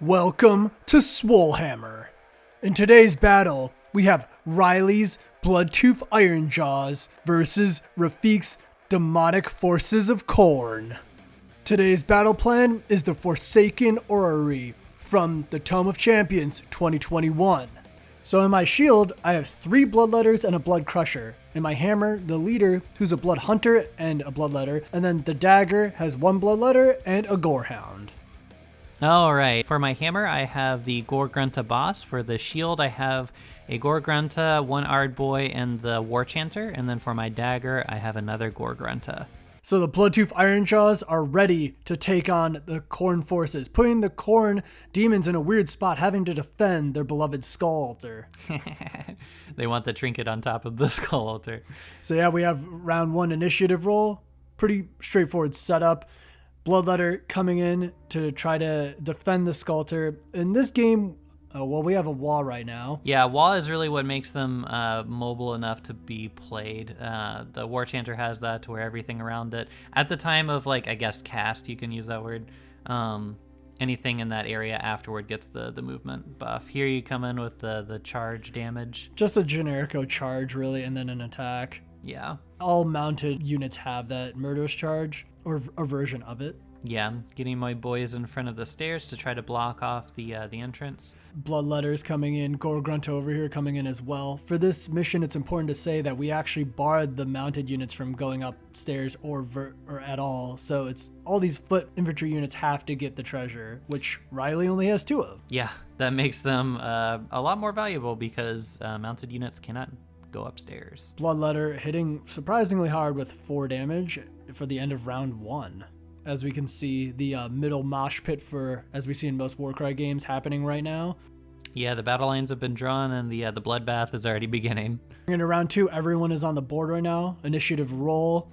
Welcome to Swolehammer. In today's battle, we have Riley's Bloodtooth Ironjawz versus Rafiq's Demonic Forces of Khorne. Today's battle plan is the Forsaken Orrery from the Tome of Champions 2021. So in my shield, I have 3 Bloodletters and a Blood Crusher. In my hammer, the leader, who's a Blood Hunter and a Bloodletter, and then the dagger has 1 Bloodletter and a Gorehound. Alright, for my hammer I have the Gorgrunta boss. For the shield I have a Gorgrunta, 1 Ardboy, and the War Chanter. And then for my dagger I have another Gorgrunta. So the Bloodtooth Ironjawz are ready to take on the Khorne forces, putting the Khorne demons in a weird spot, having to defend their beloved Skull Altar. They want the trinket on top of the Skull Altar. So yeah, we have round 1 initiative roll. Pretty straightforward setup. Bloodletter coming in to try to defend the Skull Altar. In this game, we have a wall right now. Yeah, wall is really what makes them mobile enough to be played. The War Chanter has that to where everything around it, at the time of, cast, you can use that word, anything in that area afterward gets the movement buff. Here you come in with the charge damage. Just a generico charge, really, and then an attack. Yeah. All mounted units have that murderous charge, or a version of it. Yeah, I'm getting my boys in front of the stairs to try to block off the entrance. Bloodletters coming in, Gorgrunta over here coming in as well. For this mission, it's important to say that we actually barred the mounted units from going upstairs or at all. So it's all these foot infantry units have to get the treasure, which Riley only has 2 of. Yeah, that makes them a lot more valuable because mounted units cannot go upstairs. Bloodletter hitting surprisingly hard with 4 damage for the end of round 1. As we can see, the middle mosh pit as we see in most Warcry games, happening right now. Yeah, the battle lines have been drawn and the bloodbath is already beginning. In round 2, everyone is on the board right now. Initiative roll.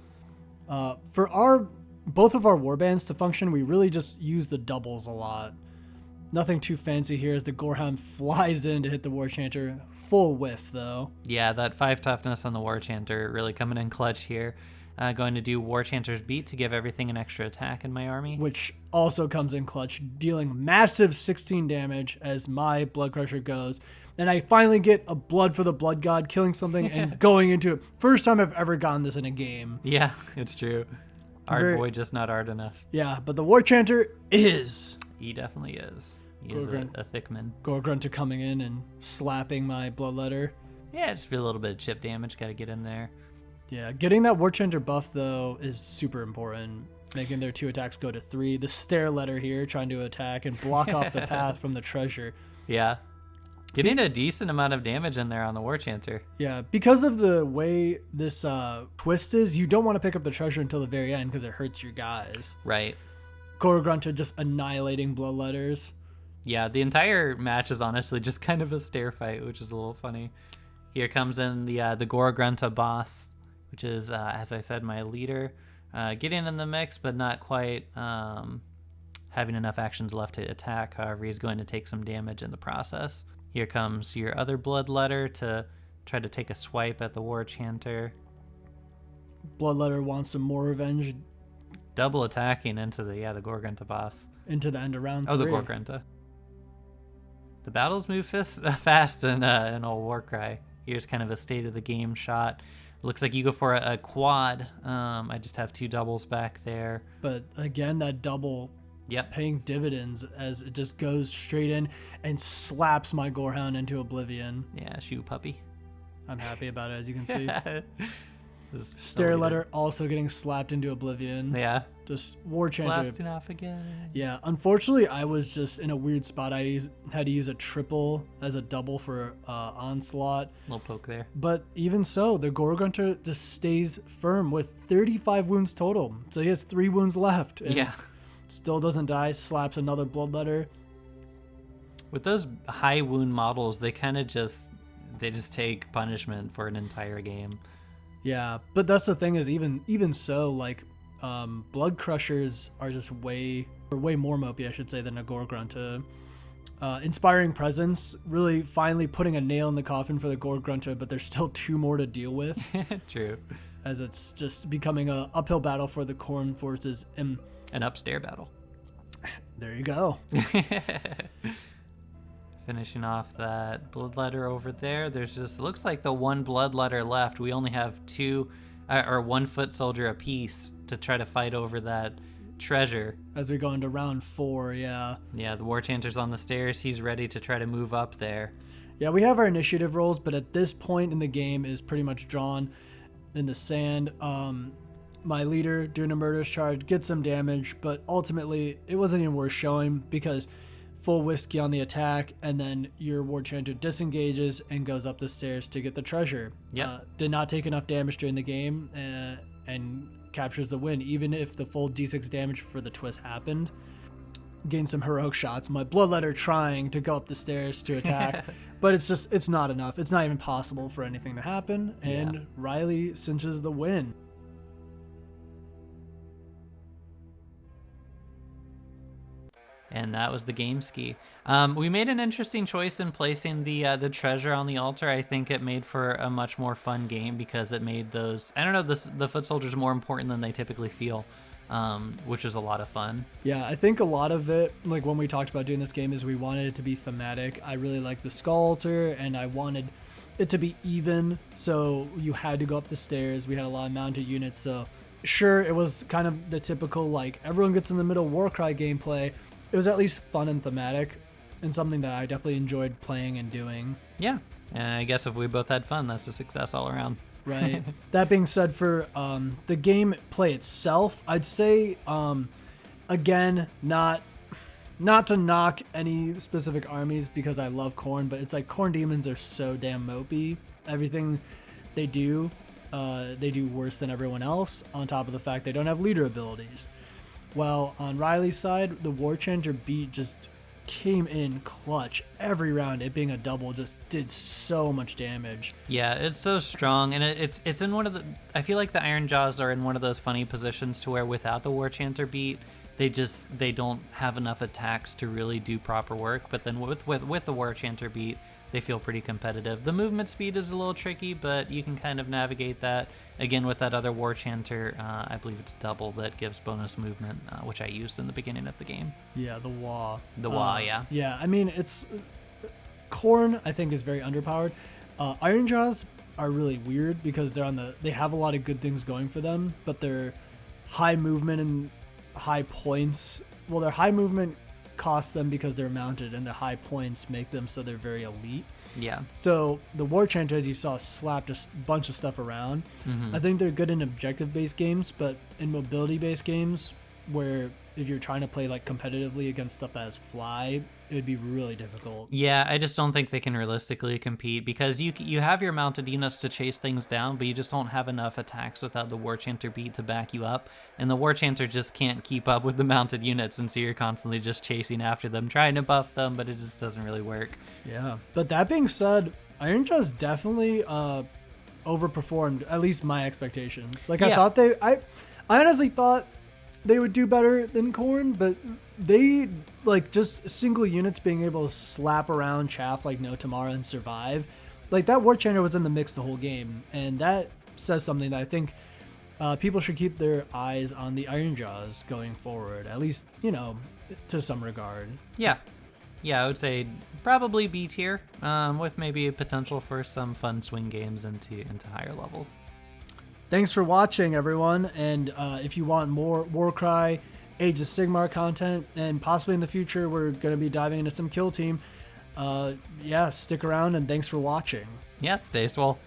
For both of our warbands to function, we really just use the doubles a lot. Nothing too fancy here as the Gorehound flies in to hit the War Chanter. Full whiff, though. Yeah, that 5 toughness on the War Chanter really coming in clutch here. Going to do War Chanter's Beat to give everything an extra attack in my army. Which also comes in clutch, dealing massive 16 damage as my Blood Crusher goes. And I finally get a Blood for the Blood God, killing something and going into it. First time I've ever gotten this in a game. Yeah, it's true. Ardboy just not art enough. Yeah, but the War Chanter is. He definitely is. He is a thick man. Gorgrunta coming in and slapping my Bloodletter. Yeah, just feel a little bit of chip damage. Got to get in there. Yeah, getting that War Chanter buff, though, is super important. Making their 2 attacks go to 3. The Stair Letter here trying to attack and block off the path from the treasure. Yeah. Getting a decent amount of damage in there on the War Chanter. Yeah, because of the way this twist is, you don't want to pick up the treasure until the very end because it hurts your guys. Right. Gorgrunta just annihilating Bloodletters. Yeah, the entire match is honestly just kind of a stair fight, which is a little funny. Here comes in the Gorgrunta boss, which is, as I said, my leader. Getting in the mix, but not quite having enough actions left to attack. However, he's going to take some damage in the process. Here comes your other Bloodletter to try to take a swipe at the War Chanter. Bloodletter wants some more revenge. Double attacking into the Gorgrunta boss. Into the end of round 3. Oh, the Gorgrunta. The battles move fast in old Warcry. Here's kind of a state of the game shot. Looks like you go for a quad. I just have 2 doubles back there. But again, that double paying dividends as it just goes straight in and slaps my Gorehound into oblivion. Yeah, shoe puppy. I'm happy about it, as you can see. Stair Letter also getting slapped into oblivion. Yeah. Just War Chanter. Blasting off again. Yeah, unfortunately, I was just in a weird spot. I had to use a triple as a double for onslaught. Little poke there. But even so, the Gorgrunta just stays firm with 35 wounds total. So he has 3 wounds left. And yeah. Still doesn't die. Slaps another Bloodletter. With those high wound models, they kind of just take punishment for an entire game. Yeah, but that's the thing is even so, Blood Crushers are just way more mopey, I should say, than a Gorgrunta. Inspiring Presence, really finally putting a nail in the coffin for the Gorgrunta, but there's still 2 more to deal with. True. As it's just becoming an uphill battle for the Khorne forces. An upstairs battle. There you go. Finishing off that bloodletter over there. There's just, it looks like the one bloodletter left. We only have two, or 1 foot soldier apiece to try to fight over that treasure. As we go into round 4, yeah. Yeah, the war chanter's on the stairs. He's ready to try to move up there. Yeah, we have our initiative rolls, but at this point in the game is pretty much drawn in the sand. My leader doing a murderous charge gets some damage, but ultimately it wasn't even worth showing because full whiskey on the attack, and then your war chanter disengages and goes up the stairs to get the treasure. Yeah, did not take enough damage during the game and captures the win, even if the full d6 damage for the twist happened. Gained some heroic shots. My bloodletter trying to go up the stairs to attack, but it's not enough. It's not even possible for anything to happen, and Riley cinches the win. And that was the game ski. We made an interesting choice in placing the treasure on the altar. I think it made for a much more fun game because it made those, I don't know, the foot soldiers more important than they typically feel, which was a lot of fun. Yeah, I think a lot of it, like when we talked about doing this game, is we wanted it to be thematic. I really liked the skull altar, and I wanted it to be even, so you had to go up the stairs. We had a lot of mounted units, so sure, it was kind of the typical, like, everyone gets in the middle Warcry gameplay. It was at least fun and thematic, and something that I definitely enjoyed playing and doing. Yeah, and I guess if we both had fun, that's a success all around. Right. That being said, for the gameplay itself, I'd say, again, not to knock any specific armies because I love Khorne, but it's like Khorne demons are so damn mopey. Everything they do worse than everyone else, on top of the fact they don't have leader abilities. Well, on Riley's side, the War Chanter beat just came in clutch every round. It being a double just did so much damage. Yeah, it's so strong, and it's in one of the, I feel like the Ironjawz are in one of those funny positions to where without the War Chanter beat, they don't have enough attacks to really do proper work, but then with the War Chanter beat, they feel pretty competitive. The movement speed is a little tricky, but you can kind of navigate that. Again, with that other War Chanter, I believe it's double that gives bonus movement, which I used in the beginning of the game. Yeah, the Wah. The Wah, yeah. Yeah, I mean, it's... Khorne, I think, is very underpowered. Ironjawz are really weird because they have a lot of good things going for them, but their high movement and high points... Well, their high movement costs them because they're mounted, and the high points make them so they're very elite. Yeah. So the War Chanter, as you saw, slapped a bunch of stuff around. Mm-hmm. I think they're good in objective-based games, but in mobility-based games, where if you're trying to play like competitively against stuff that has fly, it would be really difficult. Yeah, I just don't think they can realistically compete because you have your mounted units to chase things down, but you just don't have enough attacks without the War Chanter beat to back you up, and the War Chanter just can't keep up with the mounted units, and so you're constantly just chasing after them, trying to buff them, but it just doesn't really work. Yeah, but that being said, Ironjawz definitely overperformed at least my expectations. Like, I thought I honestly thought they would do better than Khorne, but they, like, just single units being able to slap around chaff like no tomorrow and survive. Like, that War Chanter was in the mix the whole game, and that says something that I think people should keep their eyes on the Ironjawz going forward, at least, you know, to some regard. Yeah, I would say probably B tier, with maybe a potential for some fun swing games into higher levels. Thanks for watching, everyone, and if you want more Warcry, Age of Sigmar content, and possibly in the future we're going to be diving into some Kill Team, stick around, and thanks for watching. Yeah, stay swole.